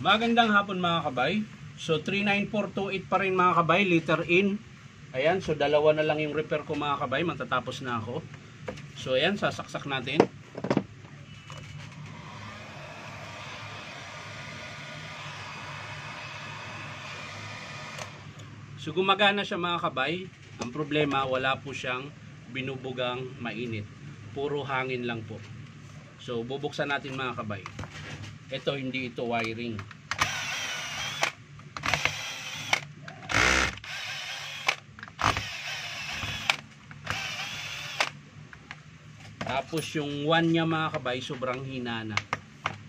Magandang hapon mga kabay. So 39428 pa rin mga kabay, liter in. Ayan, so dalawa na lang yung repair ko mga kabay, matatapos na ako. So ayan, sasaksak natin. So gumagana siya mga kabay. Ang problema, wala po siyang binubugang mainit. Puro hangin lang po. So bubuksan natin mga kabay. Ito, hindi ito wiring. Tapos yung 1 niya mga kabay, sobrang hina na.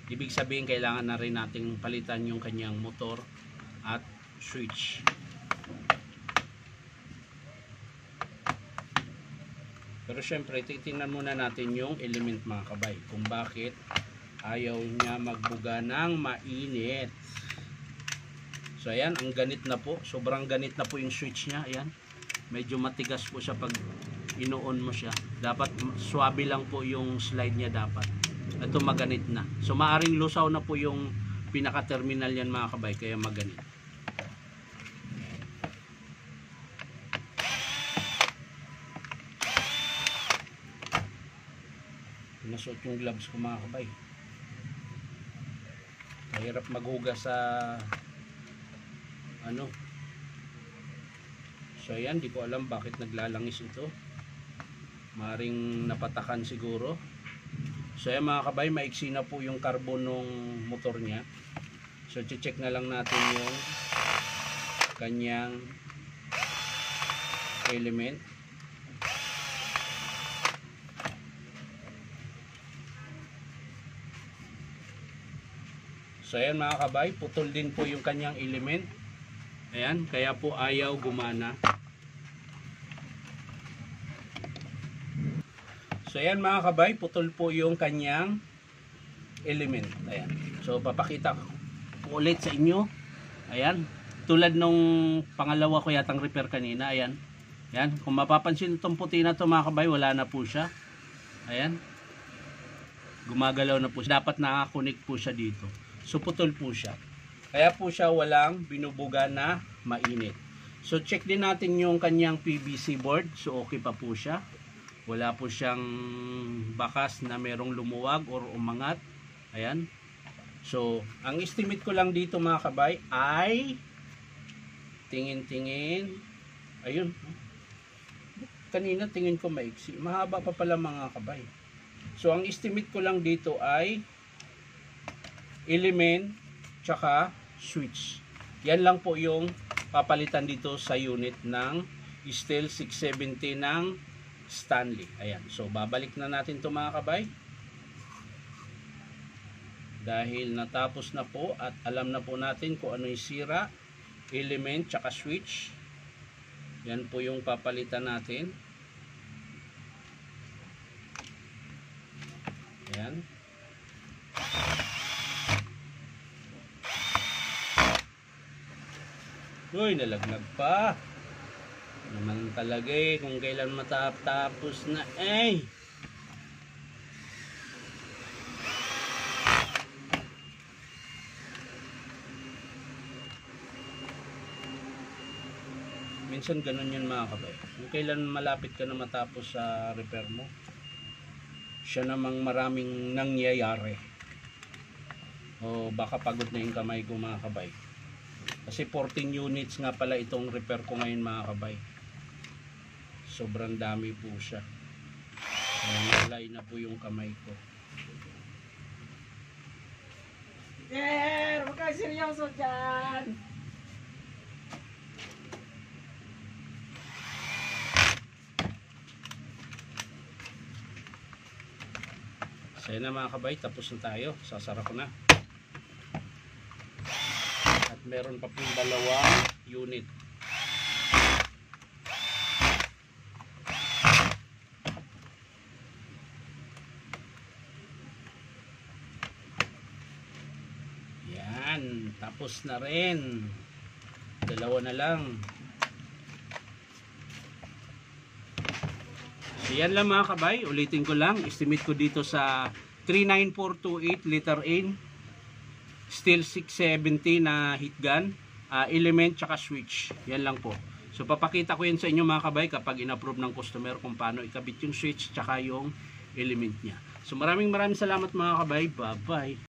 Ibig sabihin, kailangan na rin nating palitan yung kanyang motor at switch. Pero syempre, titingnan muna natin yung element mga kabay. Kung bakit ayaw niya magbuga ng mainit. So ayan, ang ganit na po. Sobrang ganit na po yung switch niya. Ayan. Medyo matigas po siya pag ino-on mo siya. Dapat swabe lang po yung slide niya dapat. Ito maganit na. So maaring lusaw na po yung pinaka-terminal yan mga kabay. Kaya maganit. Pinasuot yung gloves ko mga kabay. Mahirap maghugas sa ano. So ayan, di ko alam bakit naglalangis ito. Maring napatakan siguro. So ayan mga kabay, maiksi na po yung carbon ng motor niya. So check na lang natin yung kanyang element. So ayan mga kabay, putol din po yung kanyang element. Ayan, kaya po ayaw gumana. So ayan mga kabay, putol po yung kanyang element. Ayan. So papakita ko ulit sa inyo. Ayan, tulad nung pangalawa ko yatang repair kanina. Ayan. Ayan, kung mapapansin itong puti na to mga kabay, wala na po siya. Ayan. Gumagalaw na po siya. Dapat nakakunik po siya dito. So putol po siya. Kaya po siya walang binubuga na mainit. So check din natin yung kanyang PVC board. So okay pa po siya. Wala po siyang bakas na merong lumuwag or umangat. Ayan. So ang estimate ko lang dito mga kabay ay tingin-tingin. Ayun. Kanina tingin ko maiksi. Mahaba pa pala mga kabay. So ang estimate ko lang dito ay element tsaka switch. Yan lang po yung papalitan dito sa unit ng STIHL 670 ng Stanley. Ayan. So babalik na natin to mga kabay. Dahil natapos na po at alam na po natin kung ano yung sira, element tsaka switch. Yan po yung papalitan natin. Ayan. Uy, nalaglag pa. Naman talaga eh, kung kailan matapos na eh. Minsan ganun yun mga kabay. Kung kailan malapit ka na matapos sa repair mo, siya namang maraming nangyayari. O baka pagod na yung kamay ko mga kabay. Kasi 14 units nga pala itong repair ko ngayon mga kabay. Sobrang dami po siya. Nalay na po yung kamay ko. Huwag kayo seryoso dyan! So yun na mga kabay, tapos na tayo. Sasara ko na. Meron pa pong dalawang unit. Yan, tapos na rin. Dalawa na lang. So yan lang mga kabay, ulitin ko lang. Estimate ko dito sa 39428 liter in. Steel 670 na heat gun, element tsaka switch. Yan lang po. So papakita ko yan sa inyo mga kabay kapag in-approve ng customer kung paano ikabit yung switch tsaka yung element niya. So maraming salamat mga kabay. Bye bye.